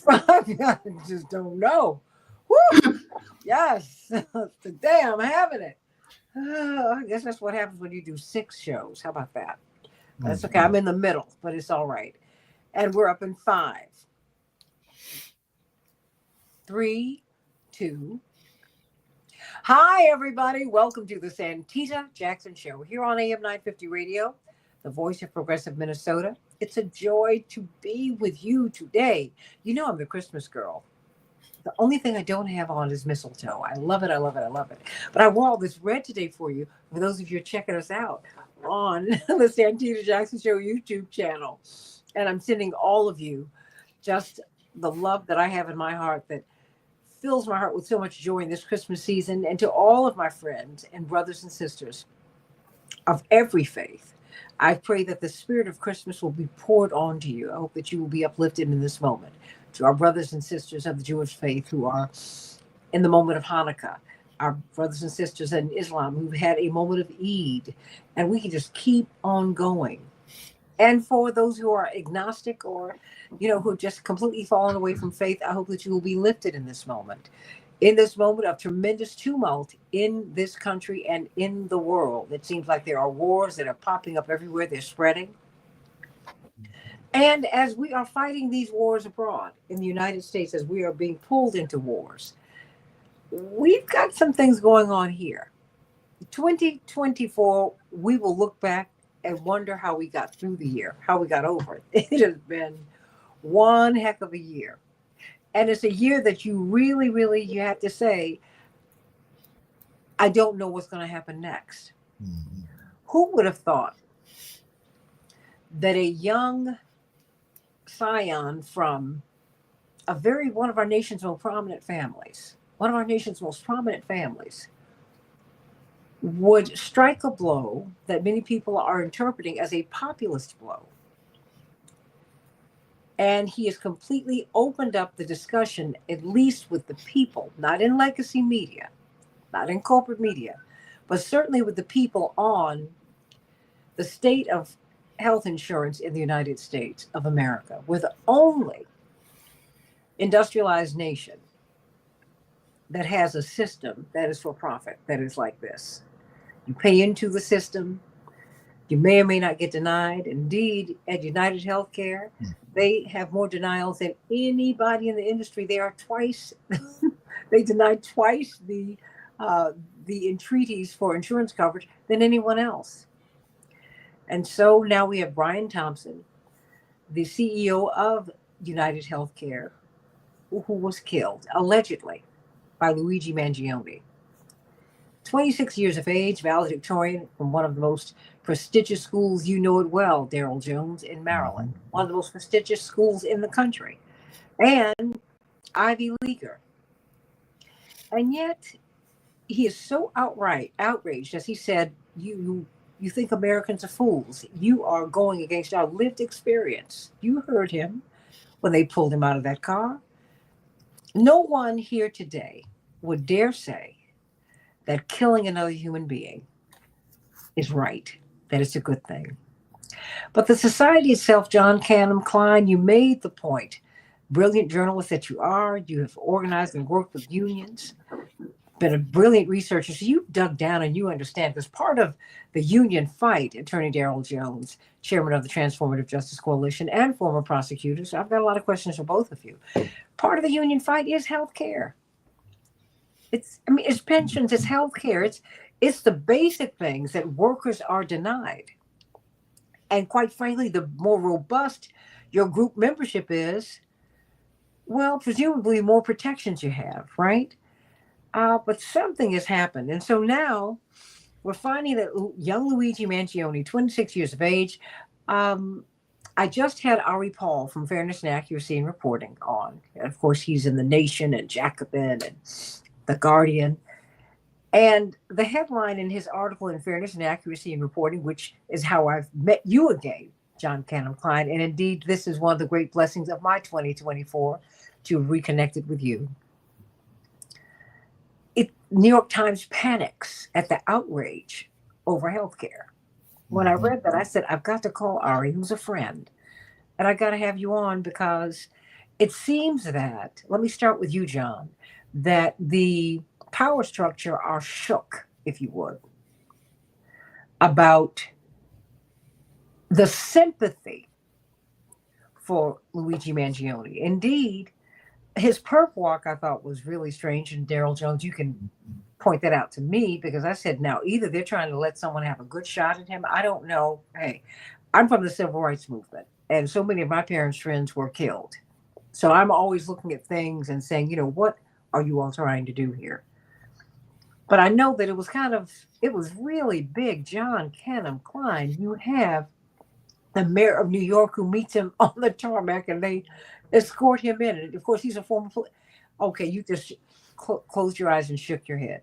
I just don't know. Woo! Yes, today I'm having it. I guess that's what happens when you do 6 shows. How about that? That's okay. I'm Mhm. in the middle, but it's all right. And we're up in five, three, two. Hi, everybody. Welcome to the Santita Jackson Show here on AM 950 Radio, the voice of progressive Minnesota. It's a joy to be with you today. You know, I'm the Christmas girl. The only thing I don't have on is mistletoe. I love it. I love it. I love it. But I wore all this red today for you, for those of you checking us out on the Santita Jackson Show YouTube channel. And I'm sending all of you just the love that I have in my heart that fills my heart with so much joy in this Christmas season. And to all of my friends and brothers and sisters of every faith, I pray that the spirit of Christmas will be poured onto you. I hope that you will be uplifted in this moment. To our brothers and sisters of the Jewish faith who are in the moment of Hanukkah, our brothers and sisters in Islam who've had a moment of Eid, and we can just keep on going. And for those who are agnostic or, who have just completely fallen away from faith, I hope that you will be lifted in this moment. In this moment of tremendous tumult in this country and in the world, it seems like there are wars that are popping up everywhere. They're spreading. And as we are fighting these wars abroad in the United States, as we are being pulled into wars, we've got some things going on here. 2024, we will look back and wonder how we got through the year, how we got over it. It has been one heck of a year. And it's a year that you really, really, you have to say, I don't know what's going to happen next. Mhm. Who would have thought that a young scion from one of our nation's most prominent families, would strike a blow that many people are interpreting as a populist blow. And he has completely opened up the discussion, at least with the people, not in legacy media, not in corporate media, but certainly with the people on the state of health insurance in the United States of America. We're the only industrialized nation that has a system that is for profit, that is like this. You pay into the system. You may or may not get denied. Indeed, at United Healthcare, they have more denials than anybody in the industry. They are twice, they denied twice uh, the entreaties for insurance coverage than anyone else. And so now we have Brian Thompson, the CEO of United Healthcare, who was killed allegedly by Luigi Mangione. 26 years of age, valedictorian from one of the most prestigious schools, you know it well, Daryl Jones, in Maryland, one of the most prestigious schools in the country, and Ivy Leaguer. And yet, he is so outright outraged, as he said, you think Americans are fools. You are going against our lived experience. You heard him when they pulled him out of that car. No one here today would dare say that killing another human being is right, that it's a good thing. But the society itself, John Canham Klein, you made the point. Brilliant journalist that you are, you have organized and worked with unions, been a brilliant researcher. So you dug down and you understand because part of the union fight, Attorney Daryl Jones, chairman of the Transformative Justice Coalition and former prosecutor. So I've got a lot of questions for both of you. Part of the union fight is health care. It's pensions, it's health care, it's the basic things that workers are denied. And quite frankly, the more robust your group membership is, well, presumably more protections you have, right? But something has happened. And so now we're finding that young Luigi Mangione, 26 years of age, um, I just had Ari Paul from Fairness and Accuracy in Reporting on. And of course, he's in The Nation and Jacobin and The Guardian. And the headline in his article in Fairness and Accuracy in Reporting, which is how I've met you again, John Canham Klein, and indeed, this is one of the great blessings of my 2024 to have reconnected with you. New York Times panics at the outrage over healthcare. When I Mhm. read that, I said, I've got to call Ari, who's a friend, and I got to have you on because it seems that, let me start with you, John, that the power structure are shook, if you would, about the sympathy for Luigi Mangione. Indeed, his perp walk I thought was really strange. And Daryl Jones, you can point that out to me because I said, now either they're trying to let someone have a good shot at him. I don't know. Hey, I'm from the civil rights movement, and so many of my parents' friends were killed. So I'm always looking at things and saying, what are you all trying to do here? But I know that it was really big. John Canham Klein, you have the mayor of New York who meets him on the tarmac and they escort him in. And of course, he's a former. Okay, you just closed your eyes and shook your head.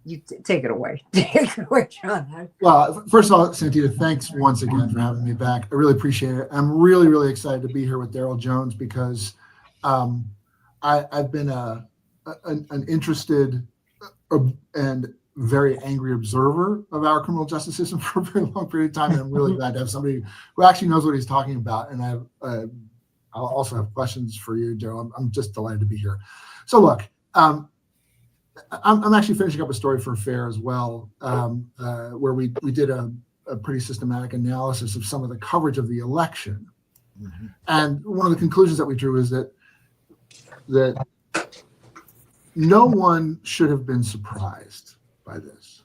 You take it away. Take it away, John. Well, first of all, Santita, thanks once again for having me back. I really appreciate it. I'm really, really excited to be here with Daryl Jones because I've been an interested and very angry observer of our criminal justice system for a very long period of time, and I'm really glad to have somebody who actually knows what he's talking about. And I'll also have questions for you, Daryl. I'm just delighted to be here. So look, I'm actually finishing up a story for FAIR as well, where we did a pretty systematic analysis of some of the coverage of the election. Mm-hmm. And one of the conclusions that we drew is that no one should have been surprised by this.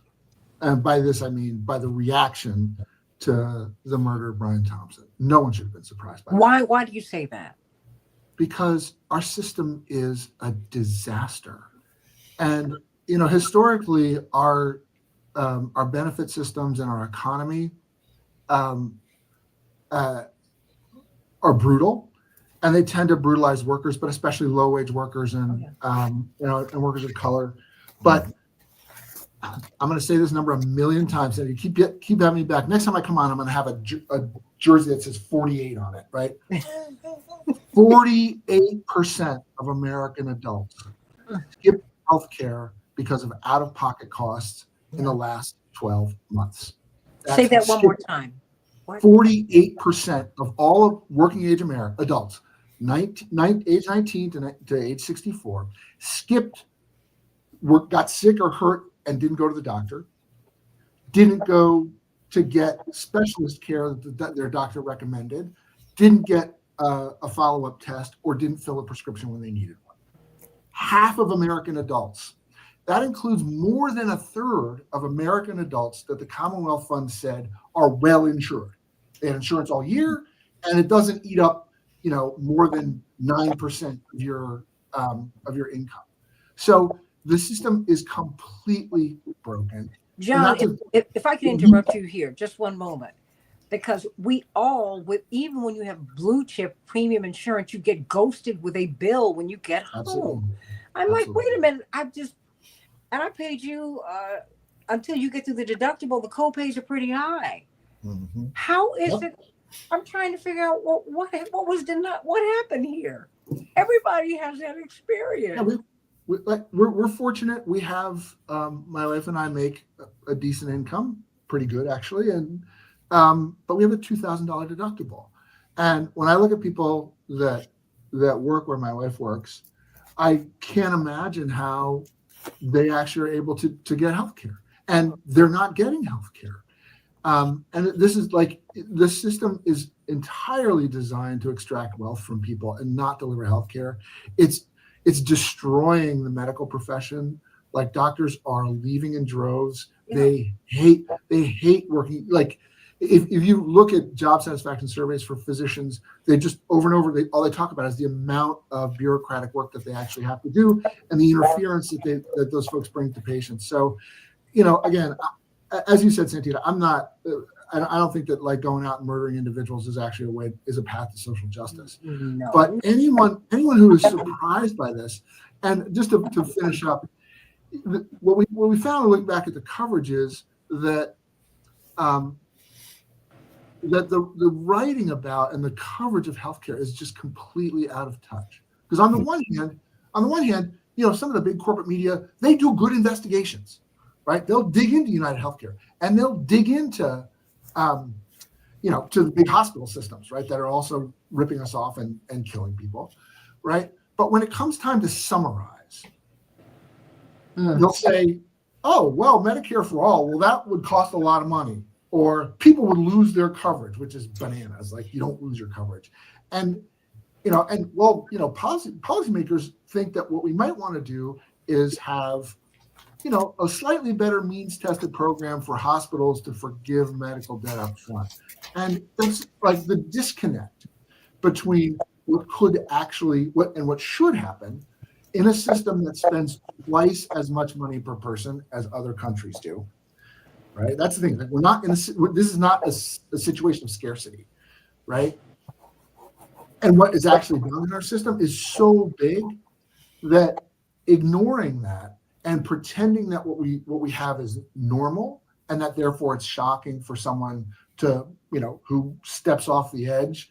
And by this, I mean by the reaction to the murder of Brian Thompson. No one should have been surprised by that. Why do you say that? Because our system is a disaster. And, historically, our benefit systems and our economy are brutal. And they tend to brutalize workers, but especially low-wage workers and and workers of color. But I'm going to say this number a million times, and you keep having me back. Next time I come on, I'm going to have a jersey that says 48 on it, right? 48% of American adults skip health care because of out-of-pocket costs in the last 12 months. Say that one more time. 48% of all of working age adults, age 19 to age 64, got sick or hurt and didn't go to the doctor, didn't go to get specialist care that their doctor recommended, didn't get a follow-up test, or didn't fill a prescription when they needed one. Half of American adults. That includes more than a third of American adults that the Commonwealth Fund said are well insured. They had insurance all year, and it doesn't eat up, more than 9% of your income. So the system is completely broken. John, if I can interrupt you here, just one moment, because we all, even when you have blue chip premium insurance, you get ghosted with a bill when you get home. Absolutely. I'm like, wait a minute, I paid you until you get through the deductible. The co-pays are pretty high. Mm-hmm. How is it? I'm trying to figure out what happened here. Everybody has that experience. Yeah, we're fortunate. We have my wife and I make a decent income, pretty good actually, and but we have a $2,000 deductible. And when I look at people that work where my wife works, I can't imagine how they actually are able to get health care, and they're not getting health care. And this is the system is entirely designed to extract wealth from people and not deliver health care. It's destroying the medical profession. Like, doctors are leaving in droves. Yeah. They hate working. Like, if you look at job satisfaction surveys for physicians, they just over and over, all they talk about is the amount of bureaucratic work that they actually have to do and the interference that those folks bring to patients. So, again, as you said, Santita, I don't think that going out and murdering individuals is actually a path to social justice. No. But anyone who is surprised by this, and just to finish up, what we found looking back at the coverage is that that the writing about and the coverage of healthcare is just completely out of touch. Because on the one hand, some of the big corporate media, they do good investigations, right? They'll dig into United Healthcare, and they'll dig into to the big hospital systems, right, that are also ripping us off and killing people, right? But when it comes time to summarize, they'll say, oh, well, Medicare for all, well, that would cost a lot of money. Or people would lose their coverage, which is bananas. Like, you don't lose your coverage. And, policymakers think that what we might want to do is have, a slightly better means tested program for hospitals to forgive medical debt up front. And that's like the disconnect between what should happen in a system that spends twice as much money per person as other countries do. Right. That's the thing. Like, we're not in this is not a situation of scarcity. Right. And what is actually done in our system is so big that ignoring that and pretending that what we have is normal, and that therefore it's shocking for someone to, who steps off the edge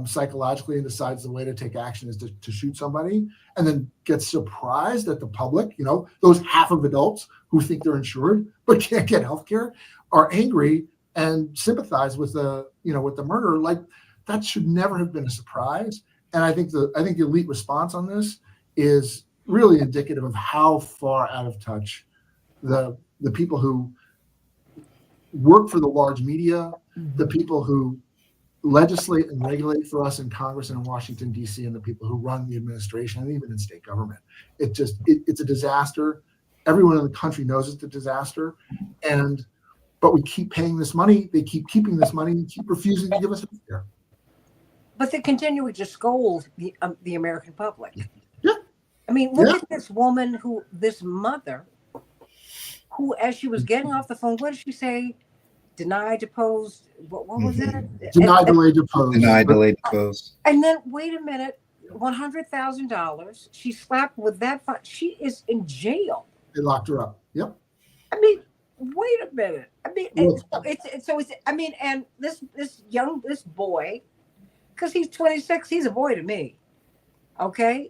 psychologically and decides the way to take action is to shoot somebody, and then gets surprised that the public, those half of adults who think they're insured but can't get health care, are angry and sympathize with the murderer. Like, that should never have been a surprise. And I think the elite response on this is really indicative of how far out of touch the people who work for the large media, the people who legislate and regulate for us in Congress and in Washington, D.C., and the people who run the administration and even in state government. It's a disaster. Everyone in the country knows it's a disaster. But we keep paying this money. They keep keeping this money and keep refusing to give us health care. But they're continuing to scold the American public. Yeah. I mean, look at this woman this mother, who, as she was getting off the phone, what did she say? Deny, depose. What was it? Deny, delay, depose. Deny, delay, depose. And then, wait a minute, $100,000. She slapped with that. She is in jail. They locked her up. Yep. I mean, wait a minute. I mean, and this boy, because he's 26, he's a boy to me. Okay.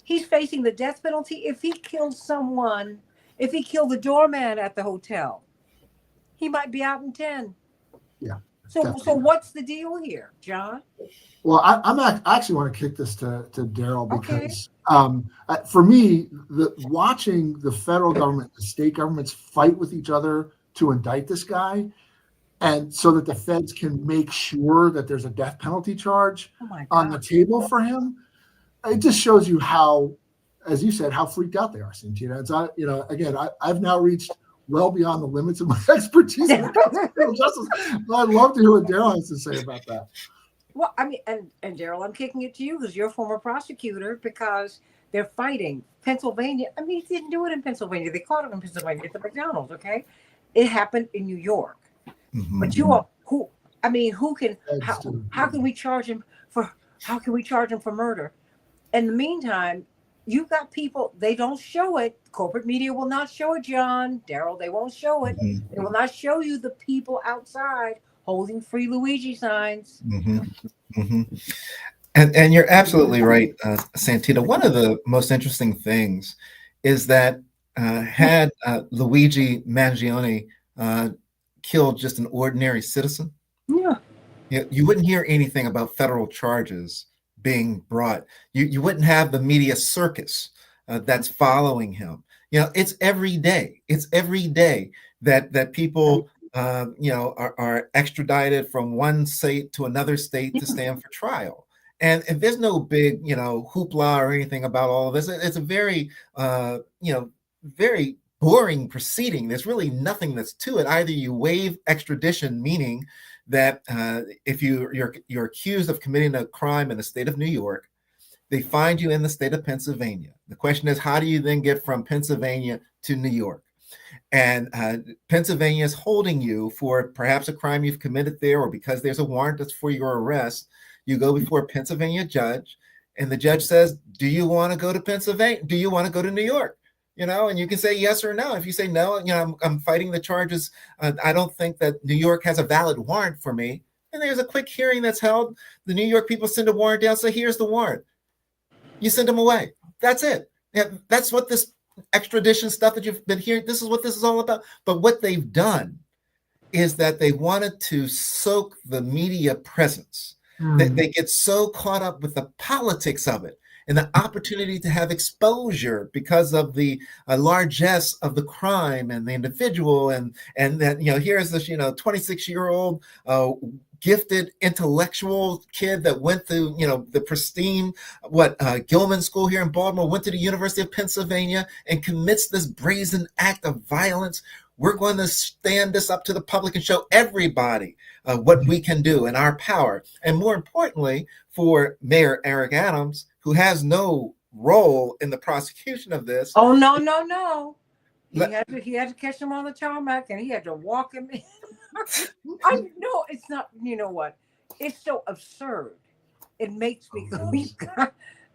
He's facing the death penalty if he killed someone, if he killed the doorman at the hotel. He might be out in 10. Yeah. So what's the deal here, John? Well, I actually want to kick this to Daryl, because for me, watching the federal government, the state governments fight with each other to indict this guy, and so that the feds can make sure that there's a death penalty charge on the table for him, it just shows you how, as you said, how freaked out they are, Santita. It's again, I've now reached well beyond the limits of my expertise in criminal justice. I'd love to hear what Daryl has to say about that. Well, I mean, and Daryl, I'm kicking it to you because you're a former prosecutor, because they're fighting Pennsylvania. I mean, he didn't do it in Pennsylvania. They caught him in Pennsylvania at the McDonald's. Okay, it happened in New York. Mm-hmm. But you are who? I mean, who can? How can we charge him for? How can we charge him for murder? In the meantime, you've got people, they don't show it. Corporate media will not show it, John. Daryl, they won't show it. Mm-hmm. They will not show you the people outside holding Free Luigi signs. Mm-hmm. Mm-hmm. And you're absolutely right, Santita. One of the most interesting things is that had Luigi Mangione killed just an ordinary citizen, you wouldn't hear anything about federal charges being brought. You wouldn't have the media circus that's following him. It's every day. It's every day that people are extradited from one state to another state to stand for trial. And there's no big hoopla or anything about all of this. It's a very very boring proceeding. There's really nothing that's to it. Either you waive extradition, meaning that if you're accused of committing a crime in the state of New York, they find you in the state of Pennsylvania. The question is, how do you then get from Pennsylvania to New York? And Pennsylvania is holding you for perhaps a crime you've committed there, or because there's a warrant that's for your arrest. You go before a Pennsylvania judge, and the judge says, do you want to go to Pennsylvania? Do you want to go to New York? And you can say yes or no. If you say no, I'm fighting the charges. I don't think that New York has a valid warrant for me. And there's a quick hearing that's held. The New York people send a warrant down, say, here's the warrant. You send them away. That's it. Yeah, that's what this extradition stuff that you've been hearing, this is what this is all about. But what they've done is that they wanted to soak the media presence They get so caught up with the politics of it and the opportunity to have exposure because of the largesse of the crime and the individual, and that, here's this 26-year-old gifted intellectual kid that went through the pristine Gilman School here in Baltimore, went to the University of Pennsylvania, and commits this brazen act of violence. We're going to stand this up to the public and show everybody what we can do and our power. And more importantly, for Mayor Eric Adams, who has no role in the prosecution of this. Oh, no. He had to catch him on the tarmac, and he had to walk him in. I know it's not, you know what? It's so absurd. It makes me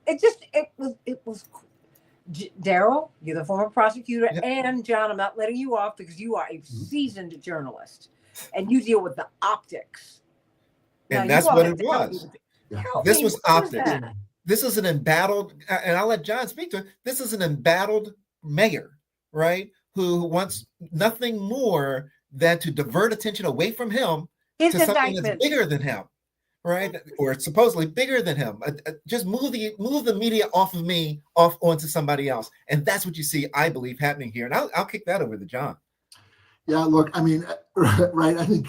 it was Daryl, you're the former prosecutor, and John, I'm not letting you off because you are a seasoned journalist and you deal with the optics. And that's what it was. This was optics. This is an embattled, and I'll let John speak to it. This is an embattled mayor, right? Who wants nothing more than to divert attention away from him to something that's bigger than him, right? Or supposedly bigger than him. Just move the media off of me, off onto somebody else. And that's what you see, I believe, happening here. And I'll kick that over to John. Yeah, look, I mean, right. I think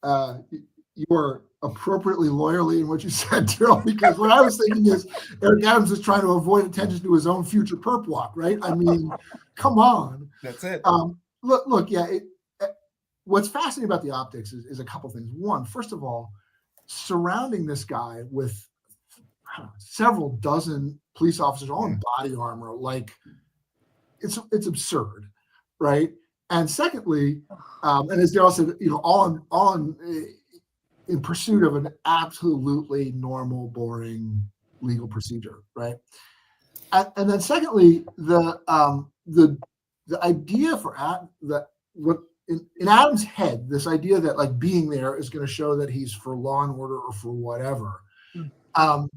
you are appropriately lawyerly in what you said, Daryl, because what I was thinking is Eric Adams is trying to avoid attention to his own future perp walk, right? I mean, come on. That's it. Look, yeah. What's fascinating about the optics is a couple things. One, first of all, surrounding this guy with several dozen police officers all in body armor, like it's absurd, right? And secondly, and as Daryl said, all in pursuit of an absolutely normal, boring legal procedure, right? And then secondly, the idea for in Adams' head, this idea that like being there is going to show that he's for law and order or for whatever. I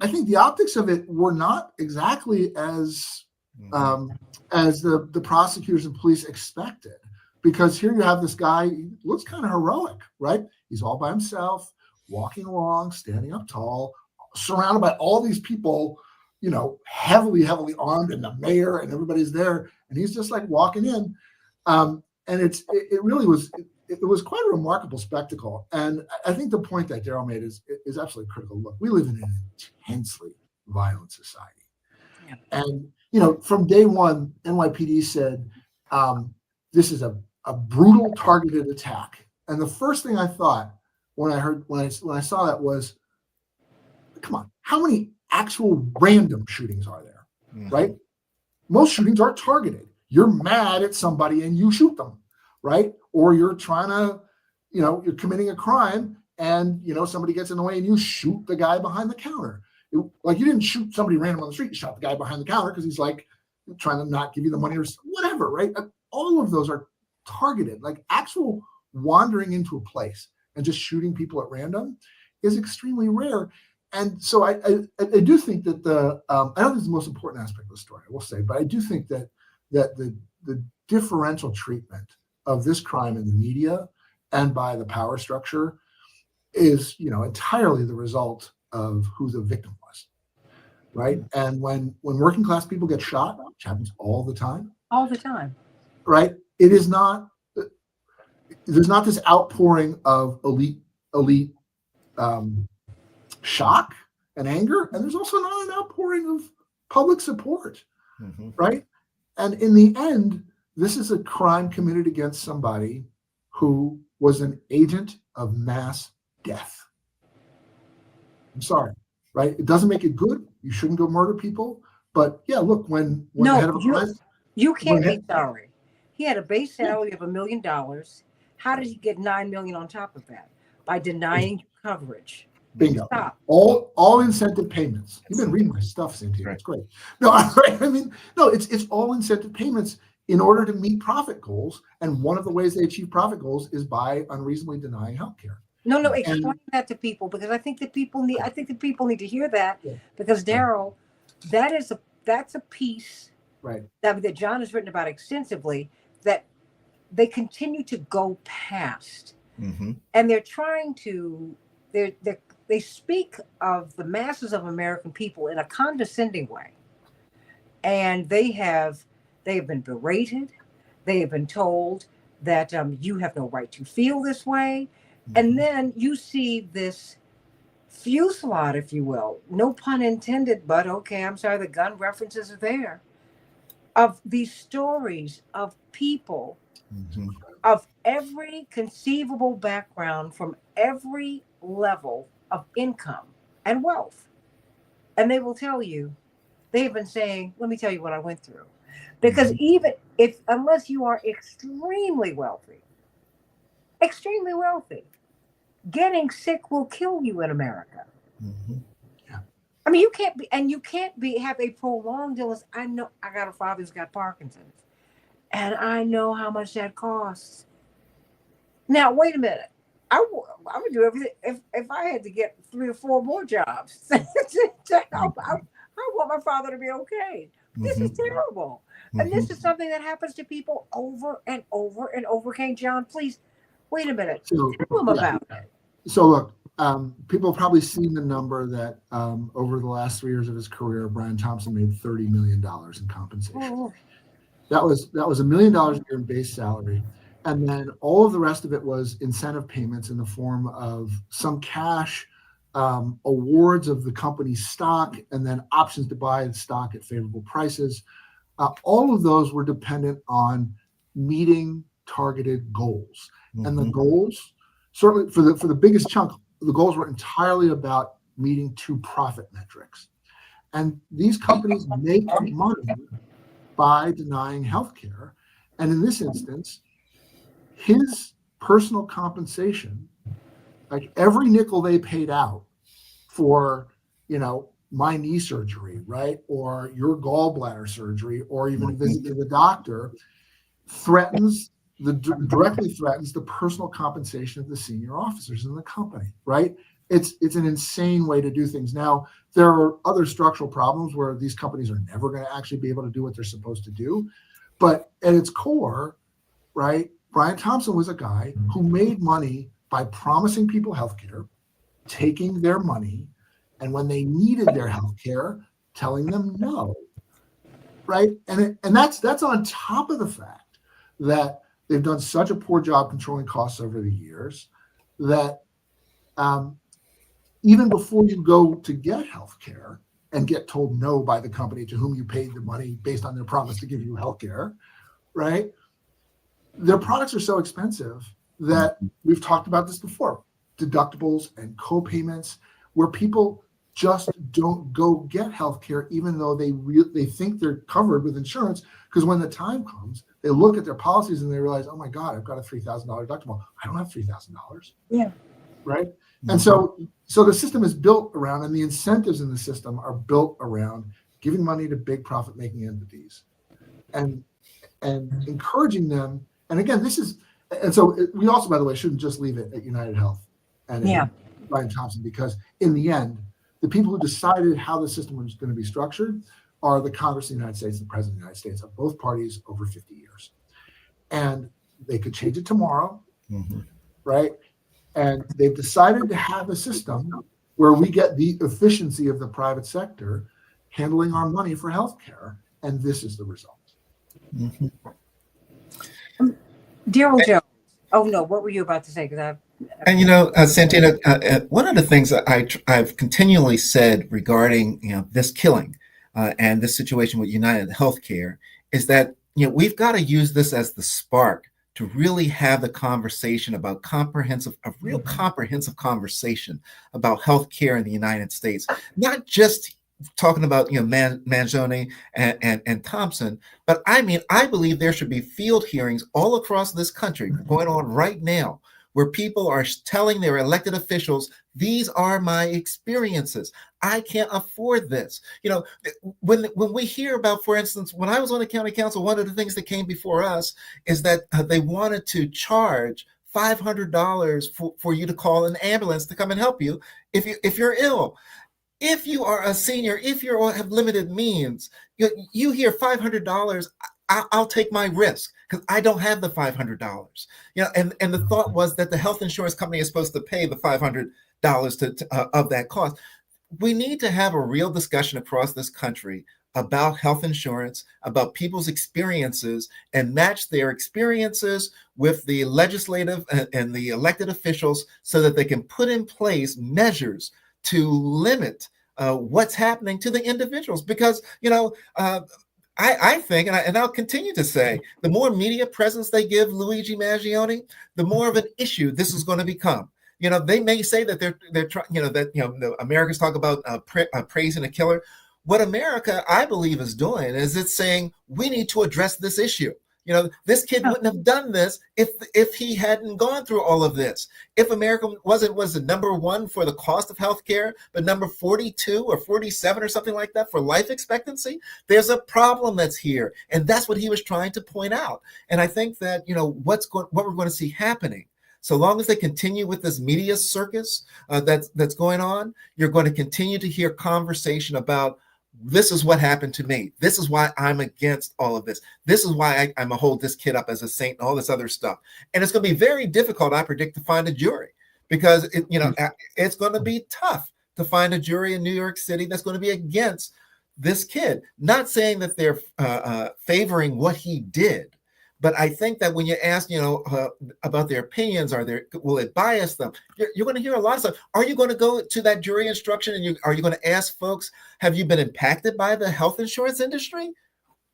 think the optics of it were not exactly as the prosecutors and police expected, because here you have this guy, he looks kind of heroic, right? He's all by himself, walking along, standing up tall, surrounded by all these people, heavily armed, and the mayor and everybody's there, and he's just like walking in. And it really was quite a remarkable spectacle. And I think the point that Daryl made is absolutely critical. Look, we live in an intensely violent society. Yeah. And, from day one, NYPD said, this is a brutal targeted attack. And the first thing I thought when I saw that was, come on, how many actual random shootings are there, right? Most shootings are targeted. You're mad at somebody and you shoot them, right? Or you're trying to, you're committing a crime and, somebody gets in the way and you shoot the guy behind the counter. Like you didn't shoot somebody random on the street, you shot the guy behind the counter because he's like trying to not give you the money or whatever, right? All of those are targeted. Like actual wandering into a place and just shooting people at random is extremely rare. And so I do think that I don't think it's the most important aspect of the story, I will say, but I do think that the differential treatment of this crime in the media and by the power structure is, entirely the result of who the victim was, right? And when working class people get shot, which happens all the time, right? It is not. There's not this outpouring of elite shock and anger, and there's also not an outpouring of public support, right? And in the end, this is a crime committed against somebody who was an agent of mass death. I'm sorry, right? It doesn't make it good. You shouldn't go murder people. But yeah, look, when the head of a crime, you can't be sorry. He had a base salary of $1 million. How did he get $9 million on top of that? By denying coverage. Bingo. Stop. All incentive payments. You've been reading my stuff, Santita. Right. It's great. No, it's all incentive payments in order to meet profit goals. And one of the ways they achieve profit goals is by unreasonably denying healthcare. No, explain that to people, because I think that people need to hear that. Yeah. Because Daryl, that's a piece right that John has written about extensively, that they continue to go past. Mm-hmm. And they're trying to, they speak of the masses of American people in a condescending way. And they have been berated. They have been told that you have no right to feel this way. And then you see this fusillade, if you will, no pun intended, but okay, I'm sorry, the gun references are there, of these stories of people Mm-hmm. of every conceivable background from every level of income and wealth. And they will tell you, they've been saying, let me tell you what I went through. Because even if, unless you are extremely wealthy, getting sick will kill you in America. Mm-hmm. I mean, you can't have a prolonged illness. I know I got a father who's got Parkinson's, and I know how much that costs. Now, wait a minute. I would do everything if I had to get 3 or 4 more jobs. I want my father to be okay. This is terrible. And this is something that happens to people over and over and over again. John, please, wait a minute. So, Tell them about it. So look, people have probably seen the number that over the last 3 years of his career, Brian Thompson made $30 million in compensation. Oh, That was $1 million a year in base salary. And then all of the rest of it was incentive payments in the form of some cash, awards of the company's stock, and then options to buy the stock at favorable prices. All of those were dependent on meeting targeted goals. And the goals, certainly for the biggest chunk, the goals were entirely about meeting 2 profit metrics. And these companies make money by denying healthcare. And in this instance, his personal compensation, like every nickel they paid out for, my knee surgery, right? Or your gallbladder surgery, or even a visit to the doctor, directly threatens the personal compensation of the senior officers in the company, right? It's an insane way to do things. Now, there are other structural problems where these companies are never going to actually be able to do what they're supposed to do. But at its core, right, Brian Thompson was a guy who made money by promising people healthcare, taking their money, and when they needed their healthcare, telling them no, right? And that's on top of the fact that they've done such a poor job controlling costs over the years that even before you go to get healthcare and get told no by the company to whom you paid the money based on their promise to give you healthcare, right? Their products are so expensive that we've talked about this before, deductibles and co-payments, where people just don't go get healthcare even though they think they're covered with insurance, because when the time comes, they look at their policies and they realize, oh my God, I've got a $3,000 deductible. I don't have $3,000. yeah. Right. And so the system is built around, and the incentives in the system are built around giving money to big profit making entities and encouraging them. And again, we also, by the way, shouldn't just leave it at United Health and Brian Thompson, because in the end, the people who decided how the system was going to be structured are the Congress of the United States and the President of the United States, of both parties over 50 years. And they could change it tomorrow, right? And they've decided to have a system where we get the efficiency of the private sector handling our money for healthcare. And this is the result. Daryl Jones. Oh, no. What were you about to say? Because And Santita, one of the things that I've continually said regarding this killing and this situation with United Healthcare is that we've got to use this as the spark to really have the conversation about a real comprehensive conversation about healthcare in the United States, not just talking about Mangione and Thompson, but I believe there should be field hearings all across this country going on right now, where people are telling their elected officials, these are my experiences. I can't afford this. When we hear about, for instance, when I was on the county council, one of the things that came before us is that they wanted to charge $500 for you to call an ambulance to come and help you if you're ill. If you are a senior, if you have limited means, you hear $500. I'll take my risk because I don't have the $500. And the thought was that the health insurance company is supposed to pay the $500 of that cost. We need to have a real discussion across this country about health insurance, about people's experiences, and match their experiences with the legislative and the elected officials so that they can put in place measures to limit what's happening to the individuals. Because, I think, and I'll continue to say, the more media presence they give Luigi Maggioni, the more of an issue this is going to become. They may say that they're trying, the Americans talk about praising a killer. What America, I believe, is doing is it's saying we need to address this issue. This kid wouldn't have done this if he hadn't gone through all of this. If America was the number one for the cost of healthcare, but number 42 or 47 or something like that for life expectancy, there's a problem that's here, and that's what he was trying to point out. And I think that what we're going to see happening, so long as they continue with this media circus that's going on, you're going to continue to hear conversation about, this is what happened to me. This is why I'm against all of this. This is why I'm going to hold this kid up as a saint and all this other stuff. And it's going to be very difficult, I predict, to find a jury because it's going to be tough to find a jury in New York City that's going to be against this kid. Not saying that they're favoring what he did, but I think that when you ask, about their opinions, will it bias them? You're going to hear a lot of stuff. Are you going to go to that jury instruction and are you going to ask folks, have you been impacted by the health insurance industry?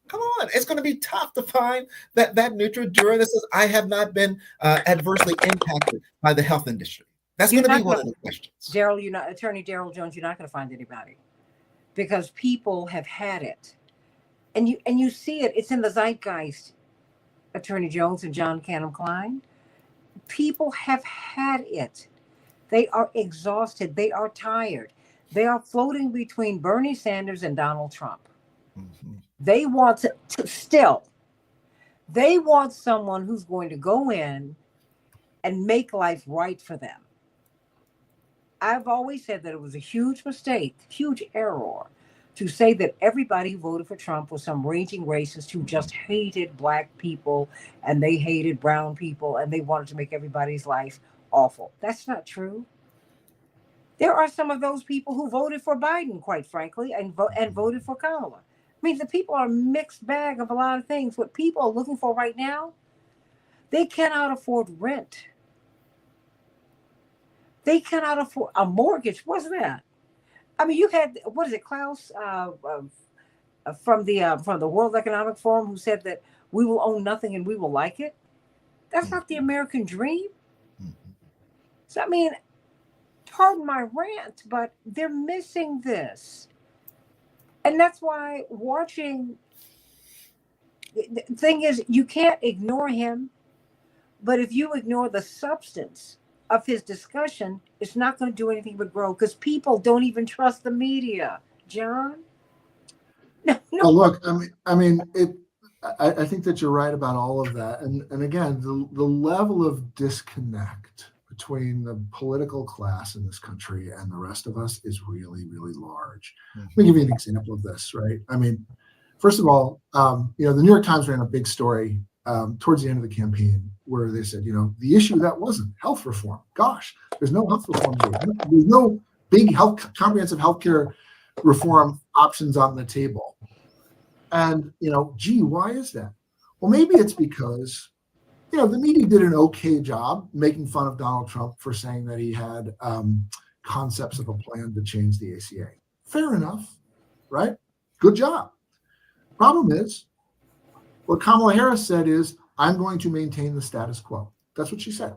Come on, it's going to be tough to find that neutral juror that says, I have not been adversely impacted by the health industry. That's going to be one of the questions. Attorney Daryl Jones, you're not going to find anybody because people have had it, and you see it. It's in the zeitgeist. Attorney Jones and John Canham Klein, people have had it. They are exhausted. They are tired. They are floating between Bernie Sanders and Donald Trump. Mm-hmm. They want they want someone who's going to go in and make life right for them. I've always said that it was a huge mistake, huge error, to say that everybody who voted for Trump was some raging racist who just hated Black people and they hated brown people and they wanted to make everybody's life awful. That's not true. There are some of those people who voted for Biden, quite frankly, and voted for Kamala. I mean, the people are a mixed bag of a lot of things. What people are looking for right now, they cannot afford rent. They cannot afford a mortgage. What's that? I mean, you had, what is it, Klaus from the World Economic Forum, who said that we will own nothing and we will like it. That's not the American dream. So, I mean, pardon my rant, but they're missing this. And that's why the thing is, you can't ignore him, but if you ignore the substance of his discussion, it's not going to do anything but grow because people don't even trust the media. John? No. Well, look, I think that you're right about all of that. And again, the level of disconnect between the political class in this country and the rest of us is really, really large. Mm-hmm. Let me give you an example of this, right? I mean, first of all, the New York Times ran a big story towards the end of the campaign where they said, the issue that wasn't health reform. Gosh, there's no health reform. There's no big comprehensive healthcare reform options on the table. And, why is that? Well, maybe it's because, the media did an okay job making fun of Donald Trump for saying that he had concepts of a plan to change the ACA. Fair enough, right? Good job. Problem is, what Kamala Harris said is, I'm going to maintain the status quo. That's what she said,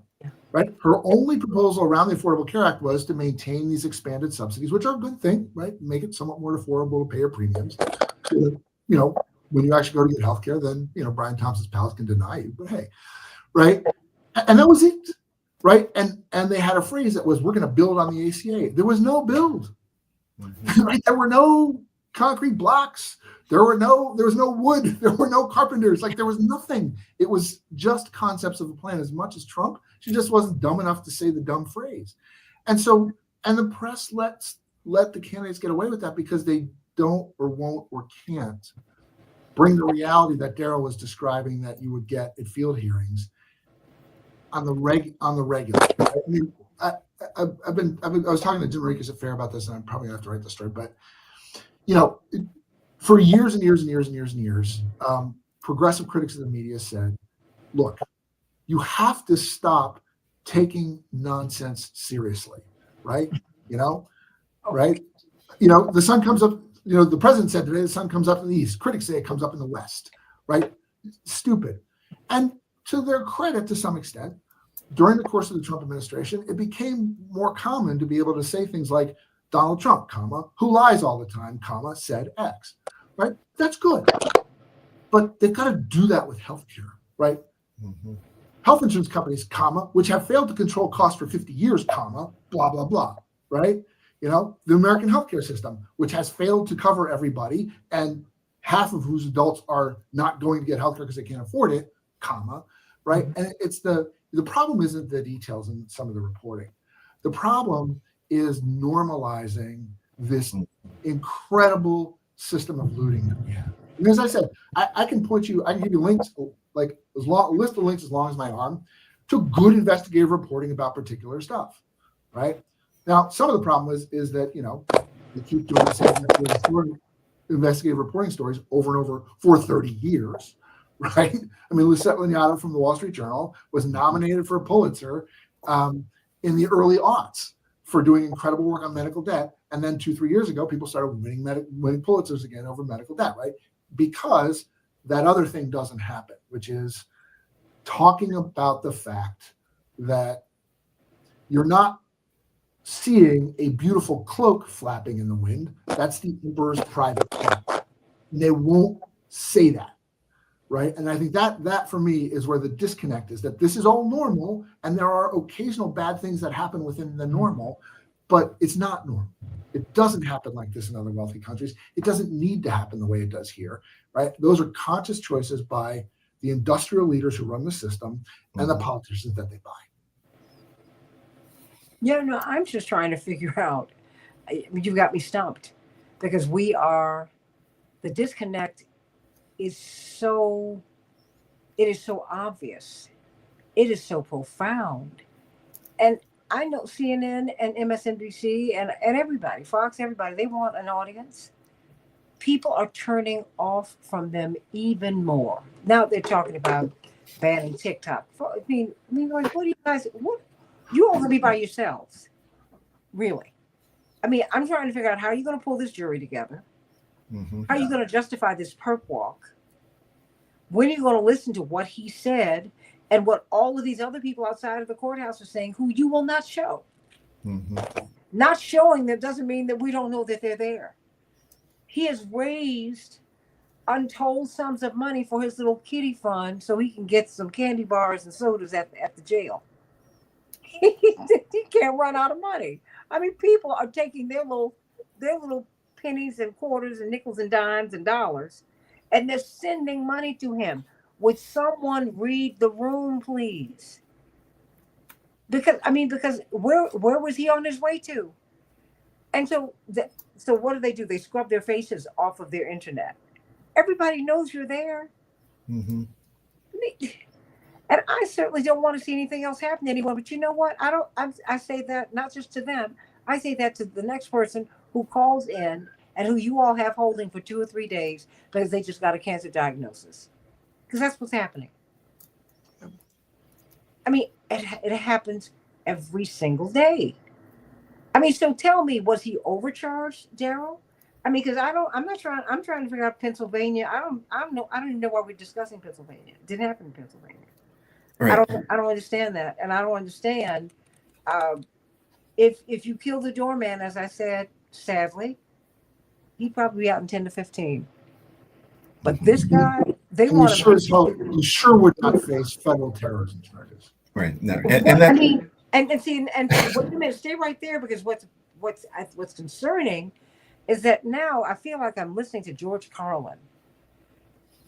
right? Her only proposal around the Affordable Care Act was to maintain these expanded subsidies, which are a good thing, right? Make it somewhat more affordable to pay your premiums. So that, when you actually go to get healthcare, then, Brian Thompson's palace can deny you, but hey, right? And that was it, right? And they had a phrase that was, we're going to build on the ACA. There was no build, right? There were no concrete blocks. There was no wood. There were no carpenters. Like, there was nothing. It was just concepts of a plan. As much as Trump, she just wasn't dumb enough to say the dumb phrase. And the press let the candidates get away with that because they don't or won't or can't bring the reality that Daryl was describing that you would get at field hearings on the regular. I mean, I was talking to Jim Rikas at Fair about this, and I'm probably gonna have to write the story, but for years and years and years and years and years, progressive critics of the media said, look, you have to stop taking nonsense seriously, right? Right? The sun comes up, the president said today, the sun comes up in the east. Critics say it comes up in the west, right? Stupid. And to their credit, to some extent, during the course of the Trump administration, it became more common to be able to say things like Donald Trump, comma, who lies all the time, comma, said X, right? That's good. But they've got to do that with healthcare, right? Mm-hmm. Health insurance companies, comma, which have failed to control costs for 50 years, comma, blah, blah, blah, right? The American healthcare system, which has failed to cover everybody, and half of whose adults are not going to get healthcare because they can't afford it, comma, right? Mm-hmm. And it's the problem isn't the details in some of the reporting. The problem is normalizing this incredible system of looting that we have. And as I said, I can give you links, like a list of links as long as my arm, to good investigative reporting about particular stuff, right? Now, some of the problem is that, they keep doing the same investigative reporting stories over and over for 30 years, right? I mean, Lucette Lanyadoo from the Wall Street Journal was nominated for a Pulitzer in the early aughts for doing incredible work on medical debt. And then 2-3 years ago, people started winning Pulitzers again over medical debt, right? Because that other thing doesn't happen, which is talking about the fact that you're not seeing a beautiful cloak flapping in the wind. That's the emperor's private jet. They won't say that, right? And I think that for me is where the disconnect is, that this is all normal and there are occasional bad things that happen within the normal, but it's not normal. It doesn't happen like this in other wealthy countries. It doesn't need to happen the way it does here, right? Those are conscious choices by the industrial leaders who run the system and the politicians that they buy. Yeah, no, I'm just trying to figure out. You've got me stumped, because the disconnect is so obvious. It is so profound. And I know CNN and MSNBC and everybody, Fox, everybody, they want an audience. People are turning off from them even more. Now they're talking about banning TikTok. I mean, like, what do you guys, you all gonna be by yourselves, really? I mean, I'm trying to figure out, how are you going to pull this jury together? Mm-hmm. How are you going to justify this perp walk? When are you going to listen to what he said and what all of these other people outside of the courthouse are saying, who you will not show? Mm-hmm. Not showing them doesn't mean that we don't know that they're there. He has raised untold sums of money for his little kiddie fund so he can get some candy bars and sodas at the jail. He can't run out of money. I mean, people are taking their little pennies and quarters and nickels and dimes and dollars, and they're sending money to him. Would someone read the room, please? Because where was he on his way to? And so what do? They scrub their faces off of their internet. Everybody knows you're there. Mm-hmm. And I certainly don't want to see anything else happen to anyone. But you know what? I say that not just to them. I say that to the next person who calls in and who you all have holding for 2 or 3 days because they just got a cancer diagnosis. Because that's what's happening. I mean, it happens every single day. I mean, so tell me, was he overcharged, Daryl? I mean, because I'm trying to figure out Pennsylvania. I don't even know why we're discussing Pennsylvania. It didn't happen in Pennsylvania. Right. I don't understand that. And I don't understand if you kill the doorman, as I said, sadly, he'd probably be out in 10 to 15. But this guy, you sure would not face federal terrorism charges. Right. No. And wait a minute, stay right there, because what's concerning is that now I feel like I'm listening to George Carlin.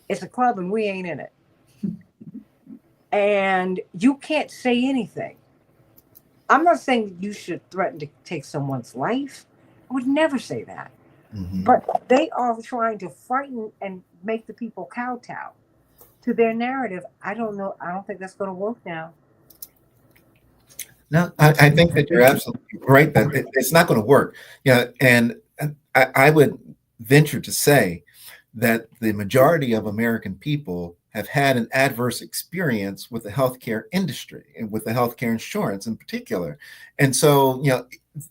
It's a club and we ain't in it. And you can't say anything. I'm not saying you should threaten to take someone's life. I would never say that. Mhm. But they are trying to frighten and make the people kowtow to their narrative. I don't know. I don't think that's going to work now. No, I think that you're absolutely right that it's not going to work. And I would venture to say that the majority of American people have had an adverse experience with the healthcare industry and with the healthcare insurance in particular. And so,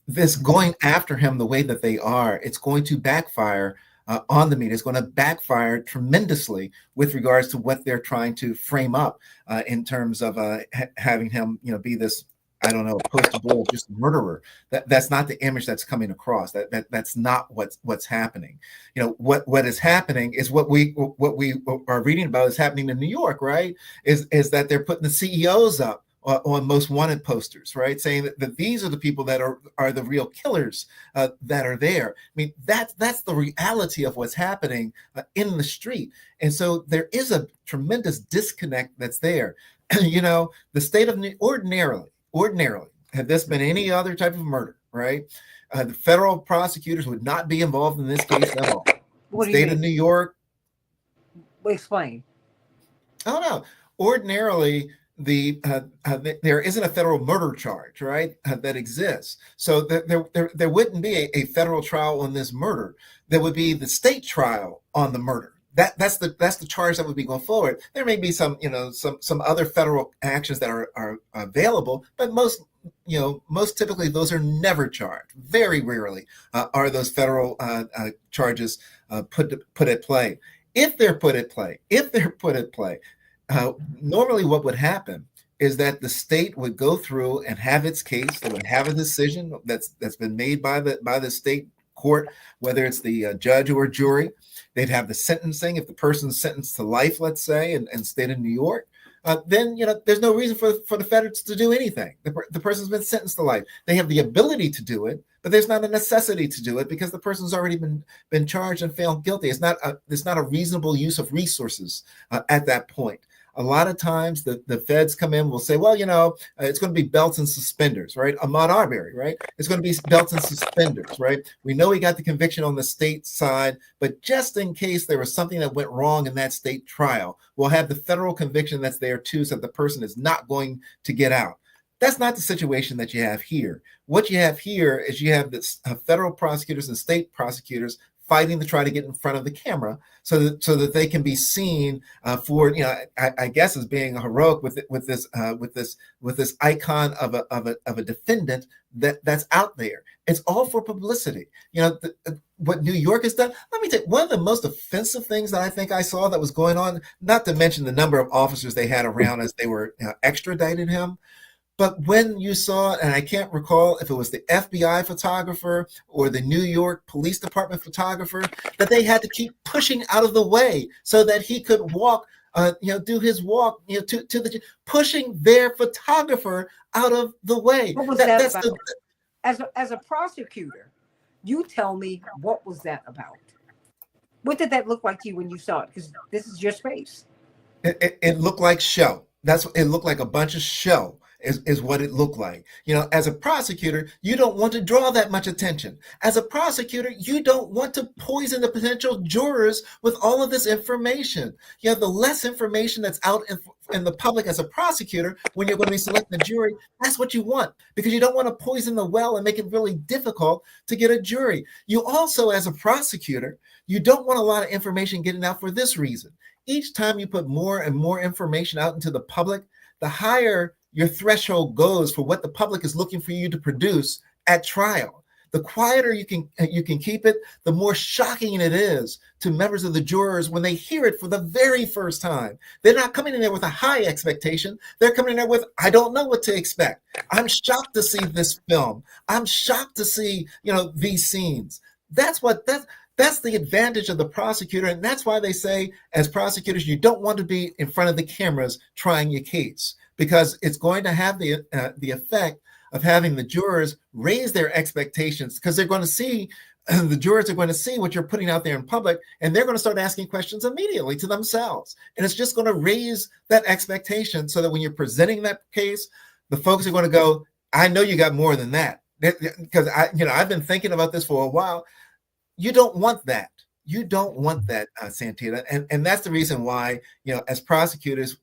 this going after him the way that they are, it's going to backfire on the media. It's going to backfire tremendously with regards to what they're trying to frame up in terms of having him, be this, I don't know, poster boy, just a murderer. That's not the image that's coming across. That's not what's happening. What is happening is what we are reading about is happening in New York, right? Is that they're putting the CEOs up on most wanted posters, right? Saying that these are the people that are the real killers that are there. I mean, that's the reality of what's happening in the street. And so there is a tremendous disconnect that's there. The state of ordinarily, had this been any other type of murder, right? The federal prosecutors would not be involved in this case at all. What do you State mean? of New York, Explain. I don't know. Ordinarily, there isn't a federal murder charge, right, that exists. So there wouldn't be a federal trial on this murder. There would be the state trial on the murder. That's the charge that would be going forward. There may be some other federal actions that are available, but most typically those are never charged. Very rarely are those federal charges put at play. If they're put at play, normally what would happen is that the state would go through and have its case. They would have a decision that's been made by the state court, whether it's the judge or jury. They'd have the sentencing. If the person's sentenced to life, let's say, in state of New York, then there's no reason for the feds to do anything. The person's been sentenced to life. They have the ability to do it, but there's not a necessity to do it because the person's already been charged and found guilty. It's not a reasonable use of resources at that point. A lot of times the feds come in, will say, well, it's going to be belts and suspenders, right? Ahmaud Arbery, right? It's going to be belts and suspenders, right? We know he got the conviction on the state side, but just in case there was something that went wrong in that state trial, we'll have the federal conviction that's there too, so that the person is not going to get out. That's not the situation that you have here. What you have here is you have this federal prosecutors and state prosecutors fighting to try to get in front of the camera so that they can be seen for, I guess, as being heroic with this icon of a defendant that's out there. It's all for publicity. What New York has done. Let me tell you, one of the most offensive things that I think I saw that was going on, not to mention the number of officers they had around as they were extraditing him. But when you saw, and I can't recall if it was the FBI photographer or the New York Police Department photographer, that they had to keep pushing out of the way so that he could walk, do his walk, to the, pushing their photographer out of the way. What was that about? As a prosecutor, you tell me, what was that about? What did that look like to you when you saw it? Because this is your space. It looked like show. It looked like a bunch of show. Is what it looked like. As a prosecutor, you don't want to draw that much attention. As a prosecutor, you don't want to poison the potential jurors with all of this information. The less information that's out in the public as a prosecutor, when you're going to be selecting a jury, that's what you want, because you don't want to poison the well and make it really difficult to get a jury. You also, as a prosecutor, you don't want a lot of information getting out for this reason. Each time you put more and more information out into the public, the higher your threshold goes for what the public is looking for you to produce at trial. The quieter you can keep it, the more shocking it is to members of the jurors when they hear it for the very first time. They're not coming in there with a high expectation. They're coming in there with, I don't know what to expect. I'm shocked to see this film. I'm shocked to see, these scenes. That's the advantage of the prosecutor. And that's why they say, as prosecutors, you don't want to be in front of the cameras trying your case, because it's going to have the effect of having the jurors raise their expectations, because they're going to see, the jurors are going to see what you're putting out there in public, and they're going to start asking questions immediately to themselves. And it's just going to raise that expectation so that when you're presenting that case, the folks are going to go, I know you got more than that. Because I've been thinking about this for a while. you don't want that. You don't want that, Santita, and that's the reason why, as prosecutors,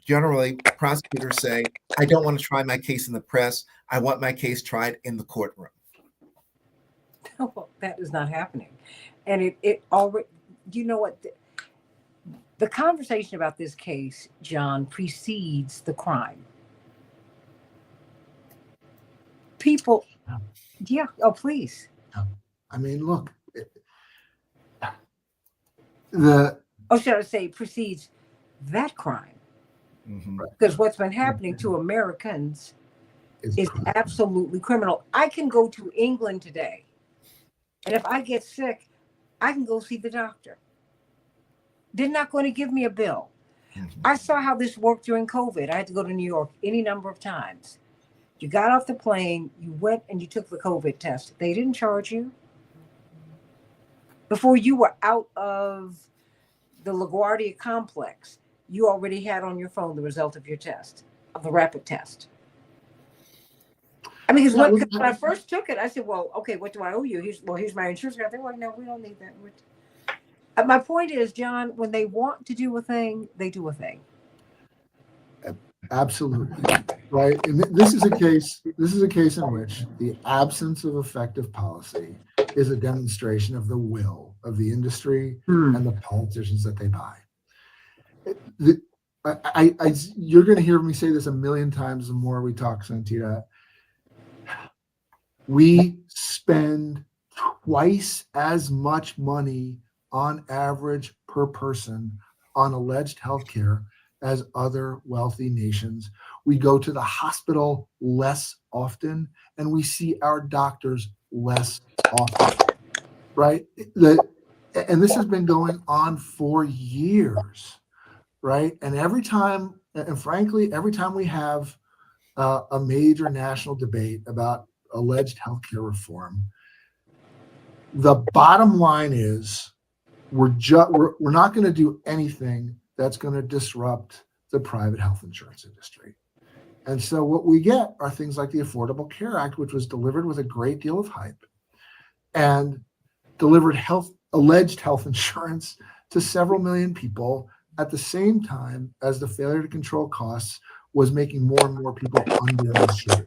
generally prosecutors say, I don't want to try my case in the press. I want my case tried in the courtroom. Well, that is not happening, and it already. Do you know what? The conversation about this case, John, precedes the crime. People, yeah. Oh, please. I mean, look, Should I say precedes that crime? Mm-hmm. Because what's been happening to Americans is absolutely criminal. I can go to England today, and if I get sick, I can go see the doctor. They're not going to give me a bill. Mm-hmm. I saw how this worked during COVID. I had to go to New York any number of times. You got off the plane, you went and you took the COVID test. They didn't charge you. Before you were out of the LaGuardia complex, you already had on your phone the result of your test, of the rapid test. I mean, because when I first took it, I said, well, okay, what do I owe you? Here's my insurance card. They were like, no, we don't need that. My point is, John, when they want to do a thing, they do a thing. Absolutely. Right. And this is a case in which the absence of effective policy is a demonstration of the will of the industry and the politicians that they buy. You're going to hear me say this a million times the more we talk, Santita. We spend twice as much money on average per person on alleged healthcare as other wealthy nations. We go to the hospital less often, and we see our doctors less often, right? And this has been going on for years, right? And frankly, every time we have a major national debate about alleged healthcare reform, the bottom line is we're not going to do anything that's going to disrupt the private health insurance industry. And so what we get are things like the Affordable Care Act, which was delivered with a great deal of hype and delivered alleged health insurance to several million people at the same time as the failure to control costs was making more and more people underinsured.